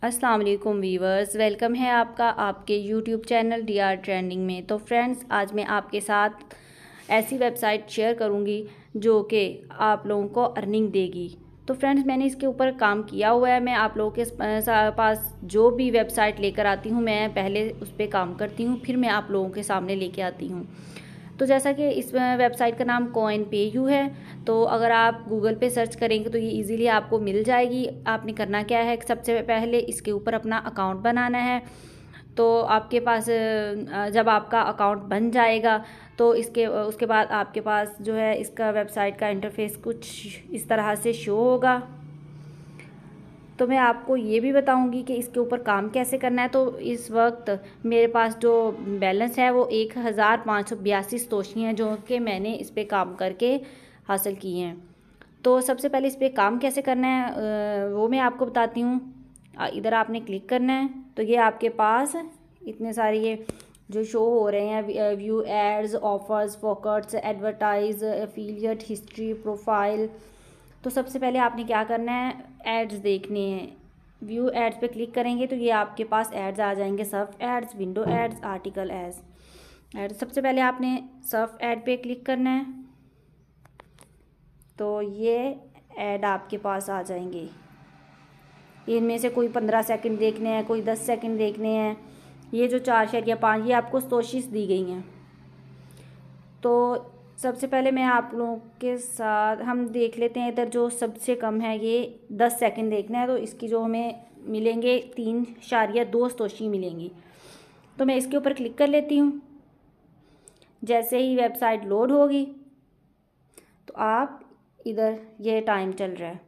अस्सलाम वालेकुम viewers, welcome है आपका आपके यूट्यूब चैनल डीआर ट्रेंडिंग में। तो फ्रेंड्स, आज मैं आपके साथ ऐसी वेबसाइट शेयर करूंगी जो कि आप लोगों को अर्निंग देगी। तो फ्रेंड्स, मैंने इसके ऊपर काम किया हुआ है। मैं आप लोगों के पास जो भी वेबसाइट लेकर आती हूँ, मैं पहले उस पर काम करती हूँ, फिर मैं आप लोगों के सामने लेके आती हूँ। तो जैसा कि इस वेबसाइट का नाम CoinPayU है, तो अगर आप गूगल पे सर्च करेंगे तो ये इजीली आपको मिल जाएगी। आपने करना क्या है, सबसे पहले इसके ऊपर अपना अकाउंट बनाना है। तो आपके पास जब आपका अकाउंट बन जाएगा तो उसके बाद आपके पास जो है इसका वेबसाइट का इंटरफेस कुछ इस तरह से शो होगा। तो मैं आपको ये भी बताऊंगी कि इसके ऊपर काम कैसे करना है। तो इस वक्त मेरे पास जो बैलेंस है वो 1582 सतोशी हैं, जो कि मैंने इस पर काम करके हासिल की हैं। तो सबसे पहले इस पर काम कैसे करना है वो मैं आपको बताती हूँ। इधर आपने क्लिक करना है तो ये आपके पास इतने सारे ये जो शो हो रहे हैं, व्यू एड्स, ऑफर्स, फोकट्स, एडवर्टाइज, एफिलिएट, हिस्ट्री, प्रोफाइल। तो सबसे पहले आपने क्या करना है, एड्स देखने हैं। व्यू एड्स पे क्लिक करेंगे तो ये आपके पास एड्स आ जाएंगे, surf ads, window ads, article ad. सबसे पहले आपने सर्फ एड पे क्लिक करना है तो ये ऐड आपके पास आ जाएंगे। इनमें से कोई 15 सेकंड देखने हैं, कोई 10 सेकंड देखने हैं। ये जो 4 या 5 ये आपको सतोशीस दी गई हैं। तो सबसे पहले मैं आप लोगों के साथ हम देख लेते हैं। इधर जो सबसे कम है ये 10 सेकंड देखना है, तो इसकी जो हमें मिलेंगे 3.2 सतोशी मिलेंगी। तो मैं इसके ऊपर क्लिक कर लेती हूँ। जैसे ही वेबसाइट लोड होगी तो आप इधर ये टाइम चल रहा है,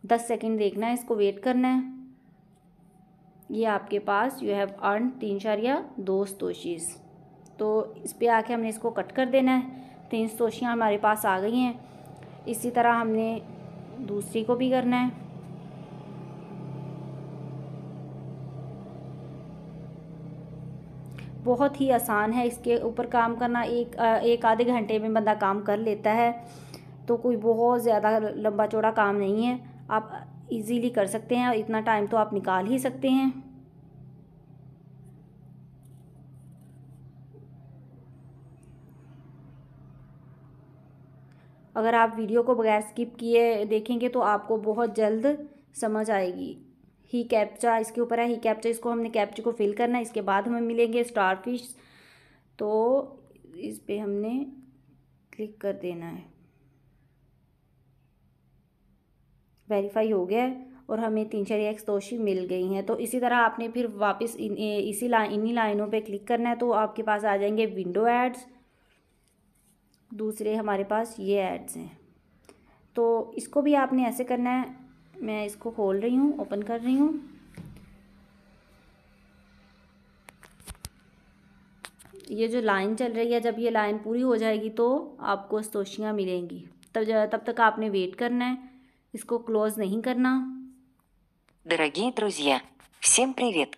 10 सेकंड देखना है, इसको वेट करना है। ये आपके पास यू हैव अर्न 3.2 सतोशीज़। तो इस पे आके हमने इसको कट कर देना है। 3 सतोशियाँ हमारे पास आ गई हैं। इसी तरह हमने दूसरी को भी करना है। बहुत ही आसान है इसके ऊपर काम करना। एक आधे घंटे में बंदा काम कर लेता है। तो कोई बहुत ज़्यादा लंबा चौड़ा काम नहीं है, आप इजीली कर सकते हैं। इतना टाइम तो आप निकाल ही सकते हैं। अगर आप वीडियो को बगैर स्किप किए देखेंगे तो आपको बहुत जल्द समझ आएगी। ही कैप्चा इसके ऊपर है, ही कैप्चा, इसको हमने कैप्चा को फिल करना है। इसके बाद हमें मिलेंगे स्टारफिश। तो इस पे हमने क्लिक कर देना है। वेरीफाई हो गया है और हमें 3.1 सतोशी मिल गई हैं। तो इसी तरह आपने फिर वापस इन्हीं लाइनों पे क्लिक करना है तो आपके पास आ जाएंगे विंडो एड्स। दूसरे हमारे पास ये एड्स हैं। तो इसको भी आपने ऐसे करना है। मैं इसको खोल रही हूँ, ओपन कर रही हूँ। ये जो लाइन चल रही है, जब ये लाइन पूरी हो जाएगी तो आपको सतोशियाँ मिलेंगी। तब तक आपने वेट करना है, इसको क्लोज नहीं करना। Дорогие друзья, всем привет!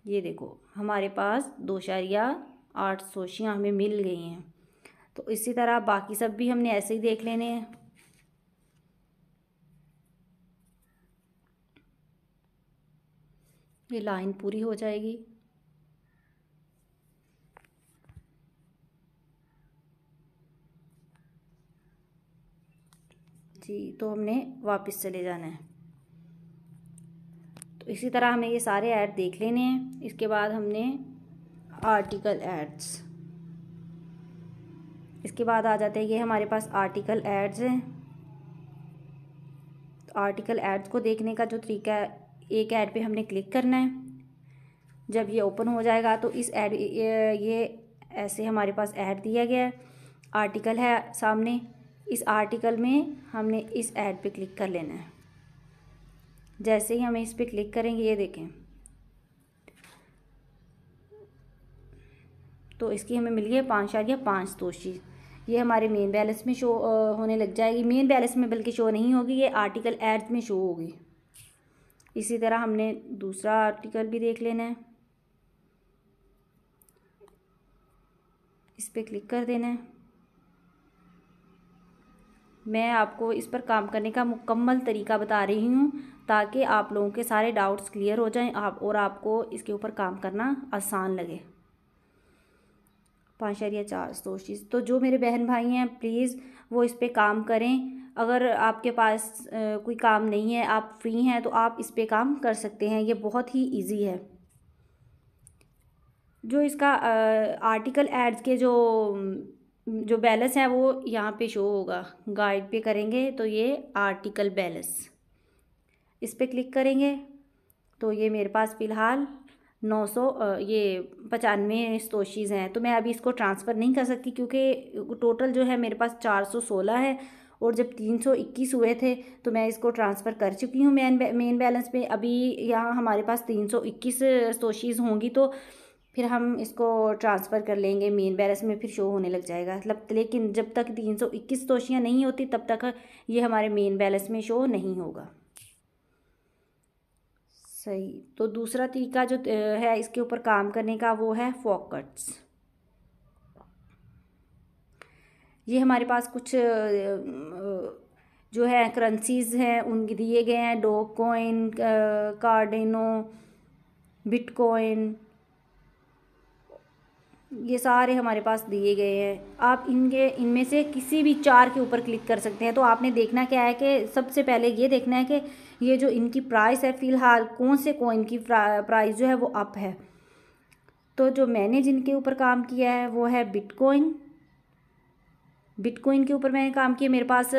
ये देखो हमारे पास 2.8 सतोशियाँ हमें मिल गई हैं। तो इसी तरह बाकी सब भी हमने ऐसे ही देख लेने हैं। ये लाइन पूरी हो जाएगी। जी, तो हमने वापस चले जाना है। तो इसी तरह हमें ये सारे ऐड देख लेने हैं। इसके बाद हमने आर्टिकल एड्स, इसके बाद आ जाते हैं ये हमारे पास आर्टिकल एड्स हैं। तो आर्टिकल एड्स को देखने का जो तरीका है, एक ऐड पे हमने क्लिक करना है। जब ये ओपन हो जाएगा तो इस ऐड ये ऐसे हमारे पास ऐड दिया गया है, आर्टिकल है सामने। इस आर्टिकल में हमने इस ऐड पे क्लिक कर लेना है। जैसे ही हम इस पे क्लिक करेंगे, ये देखें, तो इसकी हमें मिल गई 5.5 सतोशी। ये हमारे मेन बैलेंस में शो होने लग जाएगी। मेन बैलेंस में बल्कि शो नहीं होगी, ये आर्टिकल एड्स में शो होगी। इसी तरह हमने दूसरा आर्टिकल भी देख लेना है। इस पे क्लिक कर देना है। मैं आपको इस पर काम करने का मुकम्मल तरीका बता रही हूँ ताकि आप लोगों के सारे डाउट्स क्लियर हो जाएं और आपको इसके ऊपर काम करना आसान लगे। 5.4 सोशीज़। तो जो मेरे बहन भाई हैं प्लीज़ वो इस पे काम करें। अगर आपके पास कोई काम नहीं है, आप फ्री हैं, तो आप इस पे काम कर सकते हैं। ये बहुत ही इजी है। जो इसका आर्टिकल एड्स के जो बैलेंस है वो यहाँ पे शो होगा। गाइड पे करेंगे तो ये आर्टिकल बैलेंस, इस पे क्लिक करेंगे तो ये मेरे पास फ़िलहाल 95 सतोशीज़ हैं। तो मैं अभी इसको ट्रांसफ़र नहीं कर सकती क्योंकि टोटल जो है मेरे पास 416 है और जब 321 हुए थे तो मैं इसको ट्रांसफ़र कर चुकी हूँ मेन बैलेंस पे। अभी यहाँ हमारे पास 321 सतोशीज़ होंगी तो फिर हम इसको ट्रांसफ़र कर लेंगे मेन बैलेंस में, फिर शो होने लग जाएगा। लेकिन जब तक 321 सतोशियाँ नहीं होती तब तक ये हमारे मेन बैलेंस में शो नहीं होगा। सही। तो दूसरा तरीका जो है इसके ऊपर काम करने का वो है फॉकट्स। ये हमारे पास कुछ जो है करेंसीज़ हैं उनके दिए गए हैं। डॉग कॉइन, कार्डिनो, बिटकॉइन, ये सारे हमारे पास दिए गए हैं। आप इनमें से किसी भी 4 के ऊपर क्लिक कर सकते हैं। तो आपने देखना क्या है कि सबसे पहले ये देखना है कि ये जो इनकी प्राइस है फ़िलहाल कौन से कॉइन की प्राइस जो है वो अप है। तो जो मैंने जिनके ऊपर काम किया है वो है बिटकॉइन। बिटकॉइन के ऊपर मैंने काम किया। मेरे पास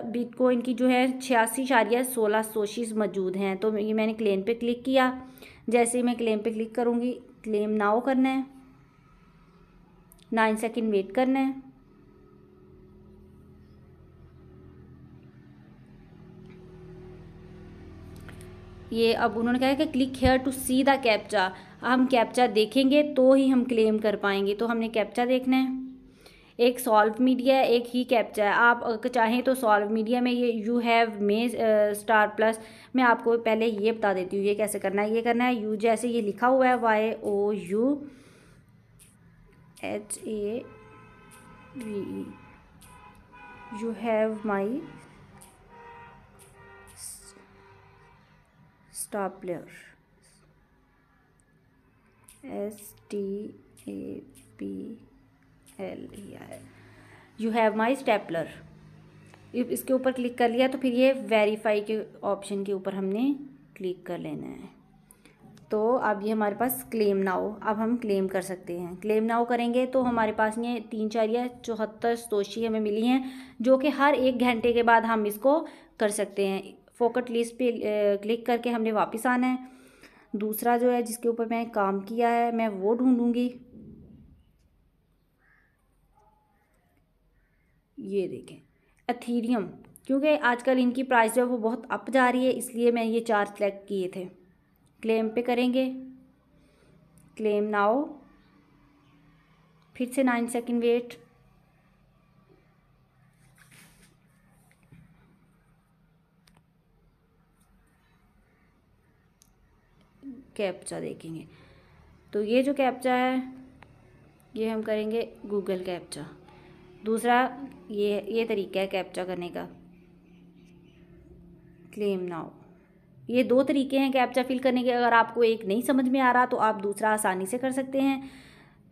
बिटकॉइन की जो है 86.16 सोशीज़ मौजूद हैं। तो ये मैंने क्लेम पे क्लिक किया। जैसे ही मैं क्लेम पे क्लिक करूँगी, क्लेम नाउ करना है, 9 सेकंड वेट करना है। ये अब उन्होंने कहा है कि click here to see the captcha. हम कैप्चा देखेंगे तो ही हम क्लेम कर पाएंगे। तो हमने कैप्चा देखना है। एक सॉल्व मीडिया है, एक ही कैप्चा है। आप अगर चाहें तो सॉल्व मीडिया में ये you have may star plus, मैं आपको पहले ये बता देती हूँ ये कैसे करना है। ये करना है यू, जैसे ये लिखा हुआ है YOUHAVE, you have my stapler, STAPLER, you have my stapler. इसके ऊपर क्लिक कर लिया तो फिर ये वेरीफाई के ऑप्शन के ऊपर हमने क्लिक कर लेना है। तो अब ये हमारे पास क्लेम नाउ, अब हम क्लेम कर सकते हैं। क्लेम नाउ करेंगे तो हमारे पास ये 3.74 सतोशी हमें मिली हैं जो कि हर 1 घंटे के बाद हम इसको कर सकते हैं। फोकट लिस्ट पे क्लिक करके हमने वापस आना है। दूसरा जो है जिसके ऊपर मैं काम किया है मैं वो ढूंढूंगी। ये देखें एथीरियम, क्योंकि आजकल इनकी प्राइस जो है वो बहुत अप जा रही है, इसलिए मैं ये 4 सेलेक्ट किए थे। क्लेम पे करेंगे, क्लेम नाउ, फिर से 9 सेकंड वेट। कैप्चा देखेंगे तो ये जो कैप्चा है ये हम करेंगे गूगल कैप्चा। दूसरा ये तरीका है कैप्चा करने का, क्लेम नाउ। ये 2 तरीके हैं कैप्चा फिल करने के। अगर आपको एक नहीं समझ में आ रहा तो आप दूसरा आसानी से कर सकते हैं।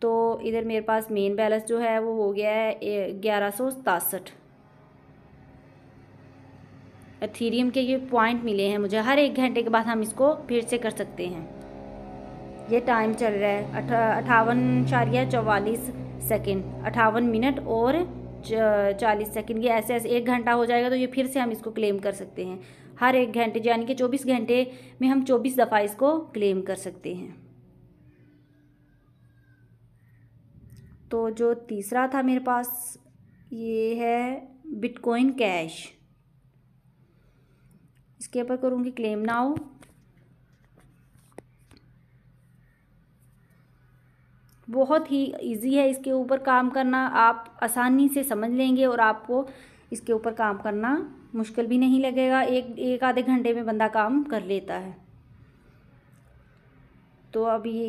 तो इधर मेरे पास मेन बैलेंस जो है वो हो गया है 1167। एथीरियम के ये पॉइंट मिले हैं मुझे। हर 1 घंटे के बाद हम इसको फिर से कर सकते हैं। ये टाइम चल रहा है 58.44 सेकेंड, 58 मिनट और 40 सेकेंड। ये ऐसे 1 घंटा हो जाएगा तो ये फिर से हम इसको क्लेम कर सकते हैं। हर 1 घंटे यानी कि 24 घंटे में हम 24 दफ़ा इसको क्लेम कर सकते हैं। तो जो तीसरा था मेरे पास ये है बिटकॉइन कैश। इसके ऊपर करूँगी क्लेम नाउ। बहुत ही इजी है इसके ऊपर काम करना, आप आसानी से समझ लेंगे और आपको इसके ऊपर काम करना मुश्किल भी नहीं लगेगा। एक आधे घंटे में बंदा काम कर लेता है। तो अब ये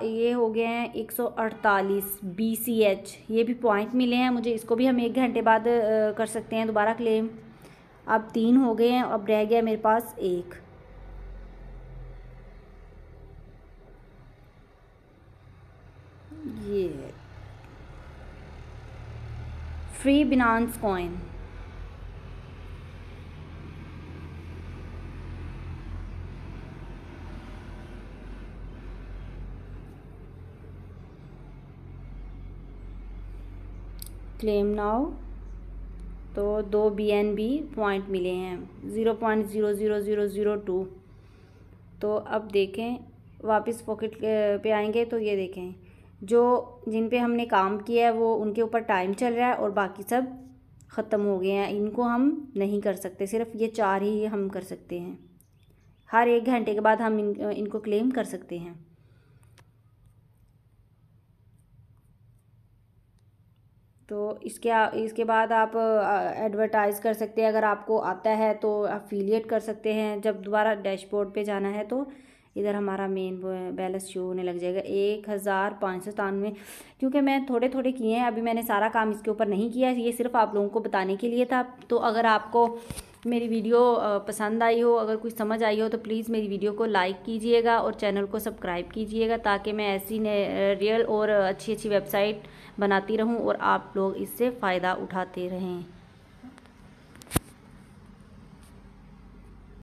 ये हो गए हैं 148 BCH, ये भी पॉइंट मिले हैं मुझे। इसको भी हम 1 घंटे बाद कर सकते हैं दोबारा क्लेम। अब 3 हो गए हैं, अब रह गया मेरे पास 1। ये free Binance coin. Claim now. तो 2 BNB पॉइंट मिले हैं, 0.00002। तो अब देखें, वापस पॉकेट पे आएंगे तो ये देखें, जो जिन पे हमने काम किया है वो उनके ऊपर टाइम चल रहा है और बाकी सब ख़त्म हो गए हैं। इनको हम नहीं कर सकते, सिर्फ ये 4 ही हम कर सकते हैं। हर 1 घंटे के बाद हम इनको क्लेम कर सकते हैं। तो इसके बाद आप एडवर्टाइज़ कर सकते हैं, अगर आपको आता है तो अफिलिएट कर सकते हैं। जब दोबारा डैशबोर्ड पे जाना है तो इधर हमारा मेन बैलेंस शो होने लग जाएगा 1597। क्योंकि मैं थोड़े थोड़े किए हैं, अभी मैंने सारा काम इसके ऊपर नहीं किया, ये सिर्फ आप लोगों को बताने के लिए था। तो अगर आपको मेरी वीडियो पसंद आई हो, अगर कुछ समझ आई हो, तो प्लीज़ मेरी वीडियो को लाइक कीजिएगा और चैनल को सब्सक्राइब कीजिएगा, ताकि मैं ऐसी रियल और अच्छी अच्छी वेबसाइट बनाती रहूं और आप लोग इससे फ़ायदा उठाते रहें।